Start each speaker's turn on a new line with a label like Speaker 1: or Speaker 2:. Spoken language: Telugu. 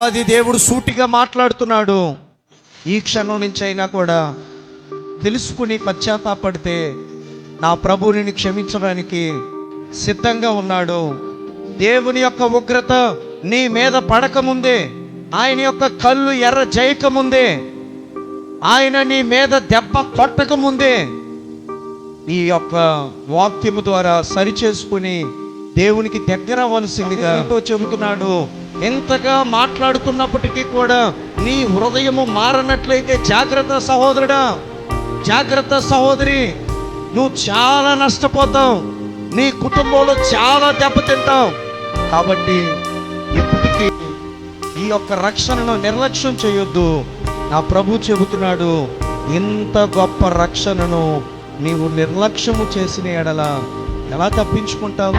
Speaker 1: అది దేవుడు సూటిగా మాట్లాడుతున్నాడు. ఈ క్షణం నుంచి అయినా కూడా తెలుసుకుని పశ్చాత్తాపడితే నా ప్రభువు నిన్ను క్షమించడానికి సిద్ధంగా ఉన్నాడు. దేవుని యొక్క ఉగ్రత నీ మీద పడకముందే, ఆయన యొక్క కళ్ళు ఎర్ర చేయకముందే, ఆయన నీ మీద దెబ్బ కొట్టకముందే ఈ యొక్క వాక్యము ద్వారా సరిచేసుకుని దేవునికి దగ్గర అవ్వాల్సిందిగా చెబుతున్నాడు. ఎంతగా మాట్లాడుతున్నప్పటికీ కూడా నీ హృదయము మారనట్లయితే జాగ్రత్త సహోదరుడా, జాగ్రత్త సహోదరి, నువ్వు చాలా నష్టపోతావు, నీ కుటుంబంలో చాలా దెబ్బతింటావు. కాబట్టి ఇప్పటికీ ఈ యొక్క రక్షణను నిర్లక్ష్యం చేయొద్దు. నా ప్రభు చెబుతున్నాడు, ఇంత గొప్ప రక్షణను నీవు నిర్లక్ష్యము చేసిన ఎడల ఎలా తప్పించుకుంటావు?